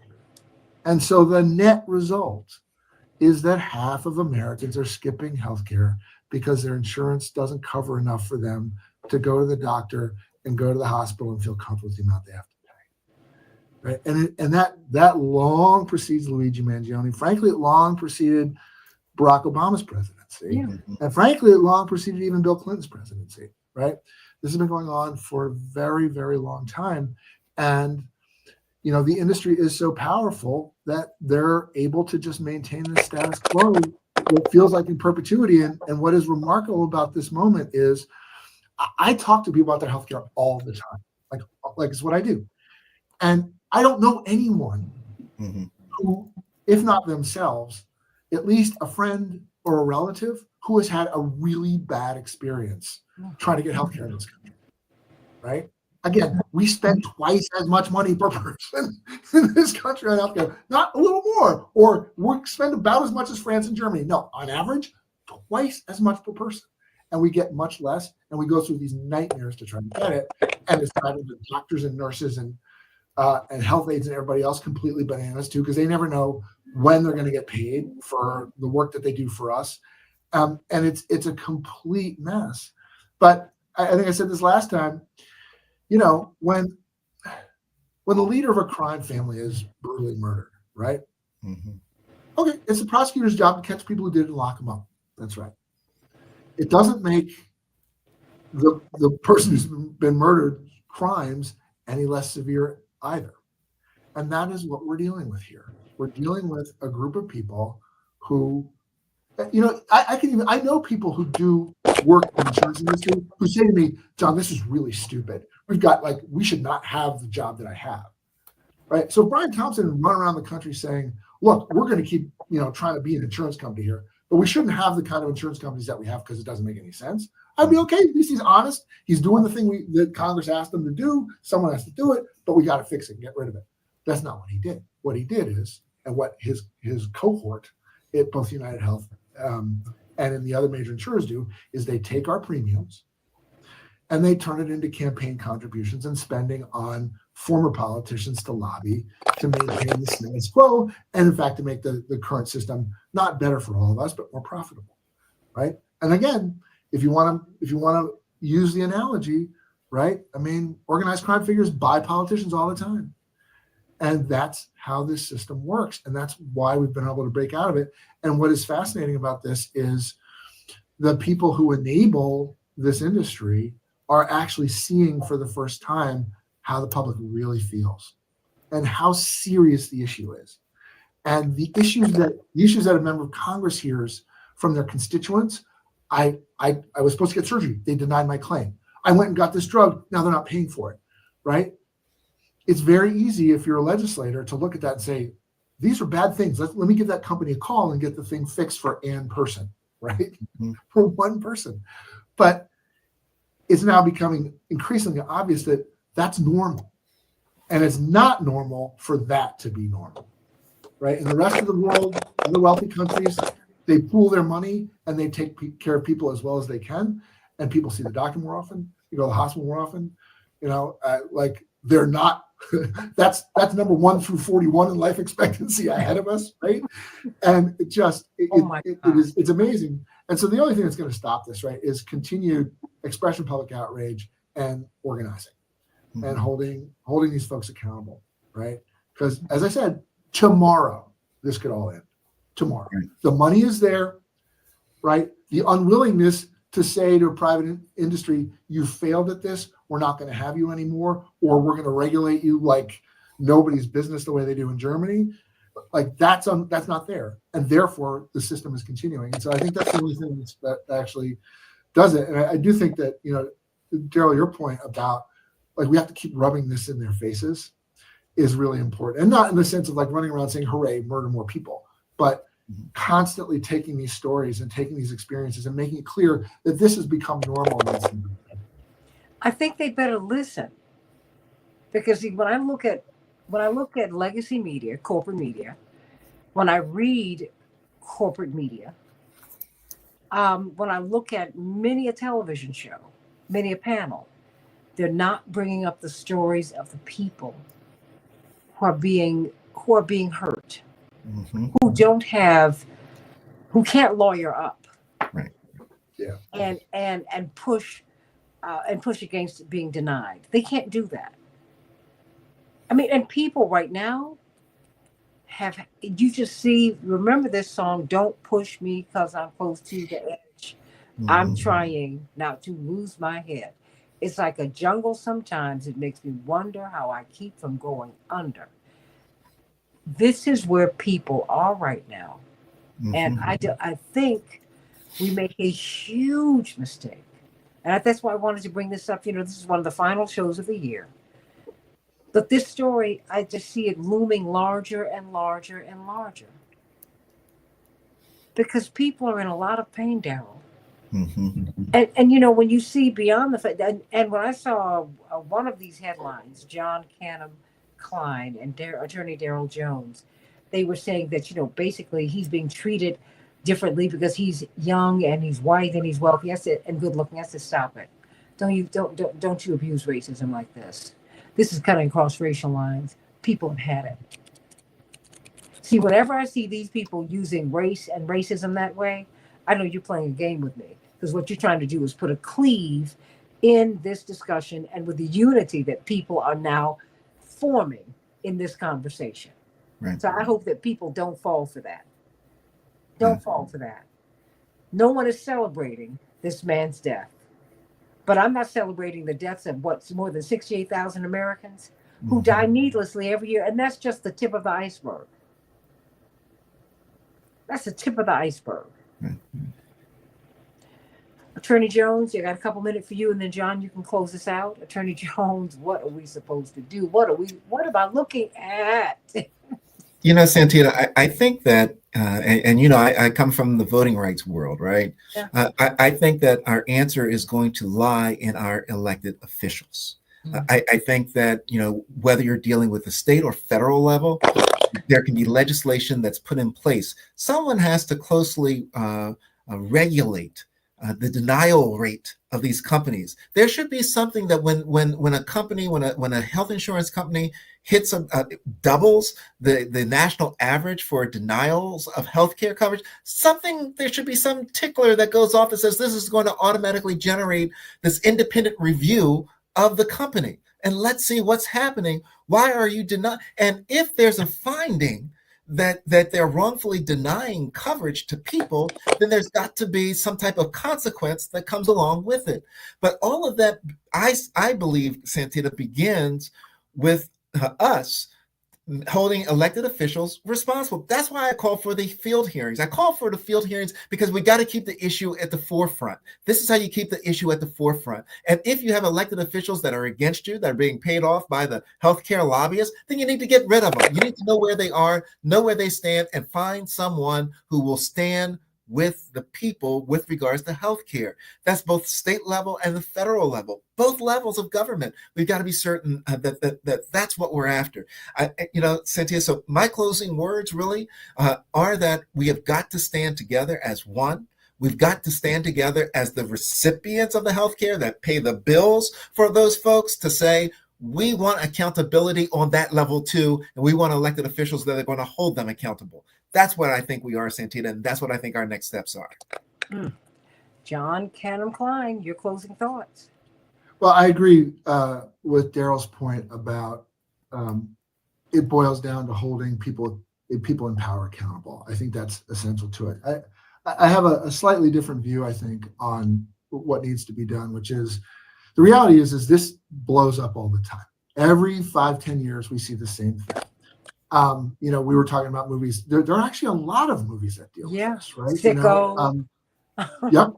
And so the net result is that half of Americans are skipping healthcare because their insurance doesn't cover enough for them to go to the doctor and go to the hospital and feel comfortable with the amount they have to pay. Right. And that long precedes Luigi Mangione. Frankly, it long preceded Barack Obama's presidency. Yeah. And frankly, it long preceded even Bill Clinton's presidency. Right. This has been going on for a very, very long time. And the industry is so powerful that they're able to just maintain the status quo, what feels like in perpetuity. And what is remarkable about this moment is I talk to people about their healthcare all the time. Like it's what I do. And I don't know anyone who, if not themselves, at least a friend or a relative who has had a really bad experience trying to get healthcare in this country. Right? Again, we spend twice as much money per person in this country on healthcare, not a little more, or we spend about as much as France and Germany. No, on average, twice as much per person. And we get much less, and we go through these nightmares to try and get it. And it's driving the doctors and nurses and health aides and everybody else completely bananas too, because they never know when they're going to get paid for the work that they do for us. And it's a complete mess. But I think I said this last time. When the leader of a crime family is brutally murdered, right? Okay, it's the prosecutor's job to catch people who did it and lock them up. That's right. It doesn't make the person who's been murdered crimes any less severe either. And that is what we're dealing with here. We're dealing with a group of people who, I know people who do work in the insurance industry who say to me, John, this is really stupid. We should not have the job that I have. Right. So Brian Thompson run around the country saying, look, we're going to keep, trying to be an insurance company here, but we shouldn't have the kind of insurance companies that we have because it doesn't make any sense. I'd be okay. At least he's honest. He's doing the thing that Congress asked him to do. Someone has to do it, but we got to fix it and get rid of it. That's not what he did. What he did is, and what his cohort at both United Health and in the other major insurers do, is they take our premiums and they turn it into campaign contributions and spending on former politicians to lobby to maintain the status quo, and in fact to make the current system not better for all of us, but more profitable, right? And again, if you want to use the analogy, right? I mean, organized crime figures buy politicians all the time. And that's how this system works. And that's why we've been able to break out of it. And what is fascinating about this is the people who enable this industry are actually seeing for the first time how the public really feels and how serious the issue is. And the issues that a member of Congress hears from their constituents, I was supposed to get surgery. They denied my claim. I went and got this drug. Now they're not paying for it, right? It's very easy if you're a legislator to look at that and say, these are bad things. Let me give that company a call and get the thing fixed for an person, right? Mm-hmm. For one person. But it's now becoming increasingly obvious that that's normal. And it's not normal for that to be normal, right? In the rest of the world, in the wealthy countries, they pool their money and they take care of people as well as they can. And people see the doctor more often, you go to the hospital more often, like they're not, that's number 1 through 41 in life expectancy ahead of us, right? And it's amazing. And so the only thing that's going to stop this, right, is continued expression of public outrage and organizing and holding these folks accountable, right? Because as I said, tomorrow this could all end. Tomorrow, right. The money is there, right? The unwillingness to say to a private industry, you failed at this, we're not going to have you anymore, or we're going to regulate you like nobody's business the way they do in Germany. Like that's not there, and therefore the system is continuing. And so I think that's the only thing that actually does it. And I do think that, Daryl, your point about like we have to keep rubbing this in their faces is really important, and not in the sense of like running around saying, "Hooray, murder more people," but constantly taking these stories and taking these experiences and making it clear that this has become normal. I think they better listen, because when I look at legacy media, corporate media, when I read corporate media, when I look at many a television show, many a panel, they're not bringing up the stories of the people who are being hurt. Mm-hmm. Who can't lawyer up, right? Yeah, and push against being denied. They can't do that. I mean, and people right now you just see. Remember this song, "Don't Push Me Because I'm Close to the Edge." Mm-hmm. I'm trying not to lose my head. It's like a jungle. Sometimes it makes me wonder how I keep from going under. This is where people are right now. Mm-hmm. And I think we make a huge mistake. And that's why I wanted to bring this up. This is one of the final shows of the year. But this story, I just see it looming larger and larger and larger. Because people are in a lot of pain, Daryl. Mm-hmm. And when you see beyond the fact, and when I saw one of these headlines, John Canham Klein and Attorney Daryl Jones, they were saying that basically he's being treated differently because he's young and he's white and he's wealthy. And good looking. I said, stop it! Don't you abuse racism like this? This is cutting across racial lines. People have had it. See, whenever I see these people using race and racism that way, I know you're playing a game with me, because what you're trying to do is put a cleave in this discussion and with the unity that people are now forming in this conversation. Right. So I hope that people don't fall for that. Don't fall for that. No one is celebrating this man's death. But I'm not celebrating the deaths of what's more than 68,000 Americans who die needlessly every year. And that's just the tip of the iceberg. That's the tip of the iceberg. Mm-hmm. Attorney Jones, I got a couple minutes for you, and then John, you can close this out. Attorney Jones, what are we supposed to do? What am I looking at? Santita, I think that, I come from the voting rights world, right? Yeah. I think that our answer is going to lie in our elected officials. Mm-hmm. I think that, whether you're dealing with the state or federal level, there can be legislation that's put in place. Someone has to closely regulate the denial rate of these companies. There should be something that when a company, when a health insurance company hits doubles the national average for denials of healthcare coverage, there should be some tickler that goes off that says this is going to automatically generate this independent review of the company. And let's see what's happening. Why are you denying? And if there's a finding that they're wrongfully denying coverage to people, then there's got to be some type of consequence that comes along with it. But all of that, I believe, Santita, begins with us holding elected officials responsible. That's why I call for the field hearings. I call for the field hearings because we got to keep the issue at the forefront. This is how you keep the issue at the forefront. And if you have elected officials that are against you, that are being paid off by the healthcare lobbyists, then you need to get rid of them. You need to know where they are, know where they stand, and find someone who will stand with the people with regards to healthcare. That's both state level and the federal level, both levels of government. We've got to be certain that that's what we're after. Santita, so my closing words really are that we have got to stand together as one. We've got to stand together as the recipients of the healthcare that pay the bills for those folks to say, we want accountability on that level too, and we want elected officials that are going to hold them accountable. That's what I think we are, Santita, and that's what I think our next steps are. John Canham Klein, your closing thoughts. Well, I agree with Daryl's point about it boils down to holding people in power accountable. I think that's essential to it. I have a slightly different view, I think, on what needs to be done, which is the reality is this blows up all the time. Every 5-10 years, we see the same thing. We were talking about movies. There are actually a lot of movies that deal with this, right? Sicko. Yep.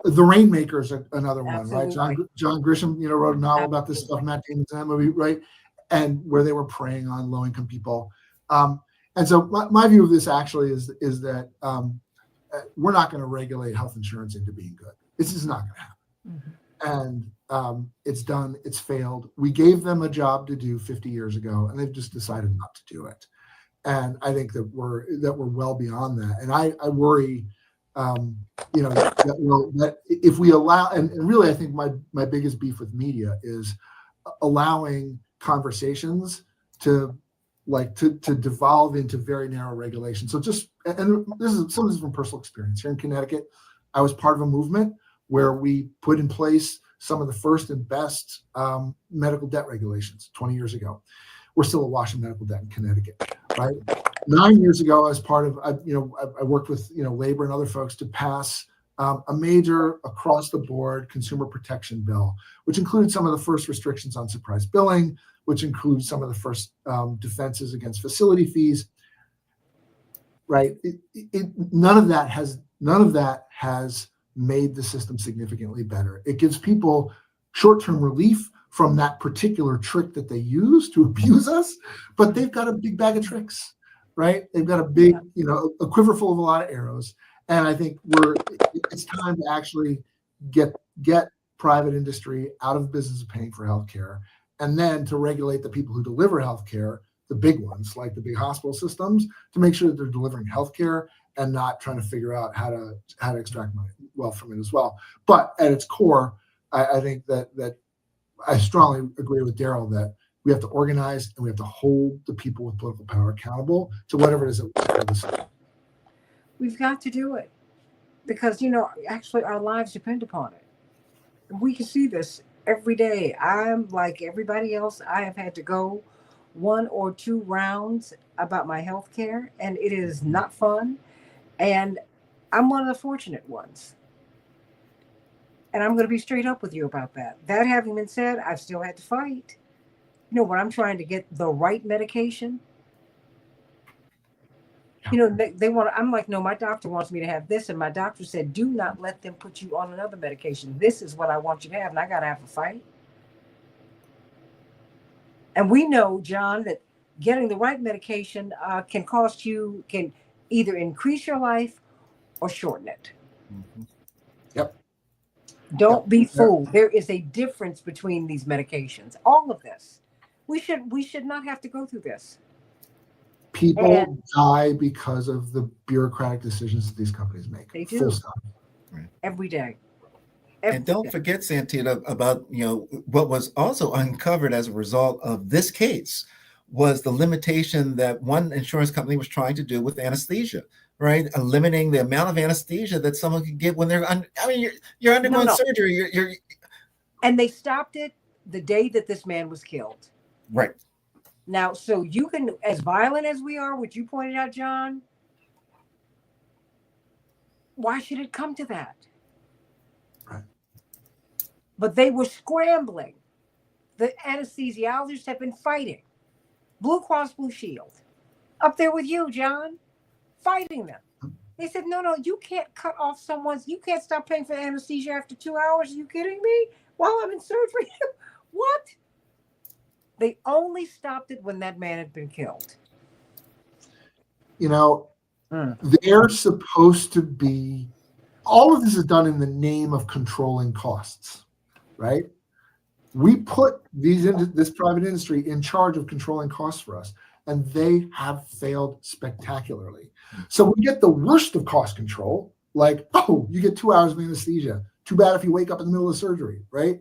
The Rainmaker is another one, Absolutely. right? John Grisham, wrote a novel about this stuff. Matt Damon's in that movie, right? And where they were preying on low-income people. And so my view of this actually is that we're not going to regulate health insurance into being good. This is not going to happen. Mm-hmm. And it's done. It's failed. We gave them a job to do 50 years ago, and they've just decided not to do it. And I think that we're well beyond that. And I worry, that if we allow, and really, I think my biggest beef with media is allowing conversations to devolve into very narrow regulations. So and some of this is from personal experience. Here in Connecticut, I was part of a movement where we put in place some of the first and best medical debt regulations 20 years ago. We're still awash in medical debt in Connecticut, right? 9 years ago, as part of, I worked with, labor and other folks to pass a major across the board consumer protection bill, which included some of the first restrictions on surprise billing, which includes some of the first defenses against facility fees, right? None of that has made the system significantly better. It gives people short-term relief from that particular trick that they use to abuse us, but they've got a big bag of tricks, right? They've got a big, a quiver full of a lot of arrows. And I think it's time to actually get private industry out of the business of paying for healthcare, and then to regulate the people who deliver healthcare, the big ones, like the big hospital systems, to make sure that they're delivering healthcare and not trying to figure out how to extract wealth from it as well. But at its core, I think that I strongly agree with Daryl that we have to organize and we have to hold the people with political power accountable to whatever it is that we're deciding. We've got to do it because, actually our lives depend upon it. We can see this every day. I'm like everybody else. I have had to go 1 or 2 rounds about my health care, and it is not fun. And I'm one of the fortunate ones. And I'm going to be straight up with you about that. That having been said, I've still had to fight. When I'm trying to get the right medication, they want. I'm like, no, my doctor wants me to have this, and my doctor said, do not let them put you on another medication. This is what I want you to have, and I got to have a fight. And we know, John, that getting the right medication can either increase your life or shorten it. Mm-hmm. Yep. Don't be fooled. There is a difference between these medications. All of this. We should not have to go through this. People die because of the bureaucratic decisions that these companies make. They do. Full stop. Every day. And don't forget, Santita, about what was also uncovered as a result of this case was the limitation that one insurance company was trying to do with anesthesia, right? Eliminating the amount of anesthesia that someone could get when they're you're undergoing surgery. And they stopped it the day that this man was killed. Right. Now, so you can, as violent as we are, which you pointed out, John, why should it come to that? Right. But they were scrambling. The anesthesiologists have been fighting. Blue Cross Blue Shield, up there with you, John, fighting them. They said, no, you can't cut off you can't stop paying for anesthesia after 2 hours. Are you kidding me? While I'm in surgery? What? They only stopped it when that man had been killed. They're supposed to be, all of this is done in the name of controlling costs, right? We put this private industry in charge of controlling costs for us, and they have failed spectacularly. So we get the worst of cost control, like, you get 2 hours of anesthesia. Too bad if you wake up in the middle of surgery, right?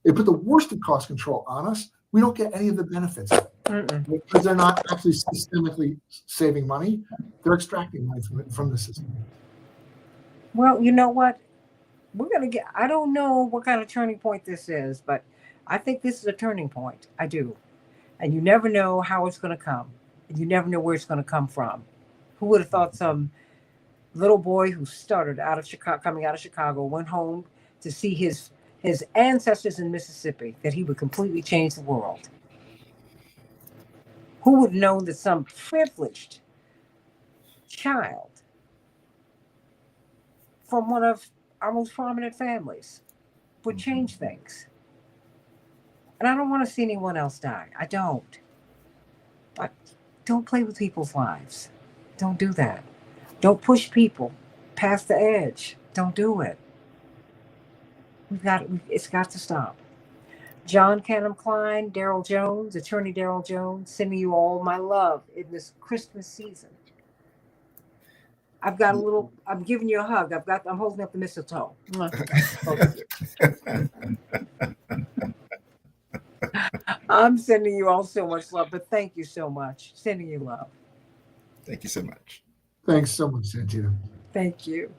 They put the worst of cost control on us. We don't get any of the benefits because they're not actually systemically saving money. They're extracting money from the system. Well, you know what? I don't know what kind of turning point this is, but I think this is a turning point. I do. And you never know how it's going to come. And you never know where it's going to come from. Who would have thought some little boy who started coming out of Chicago, went home to see his ancestors in Mississippi, that he would completely change the world? Who would have known that some privileged child from one of our most prominent families would change things? And I don't want to see anyone else die. I don't. But don't play with people's lives. Don't do that. Don't push people past the edge. Don't do it. It's got to stop. John Canham Klein, Daryl Jones, Attorney Daryl Jones, sending you all my love in this Christmas season. I'm giving you a hug. I'm holding up the mistletoe. I'm sending you all so much love, but thank you so much. Sending you love. Thank you so much. Thanks so much, Santita. Thank you.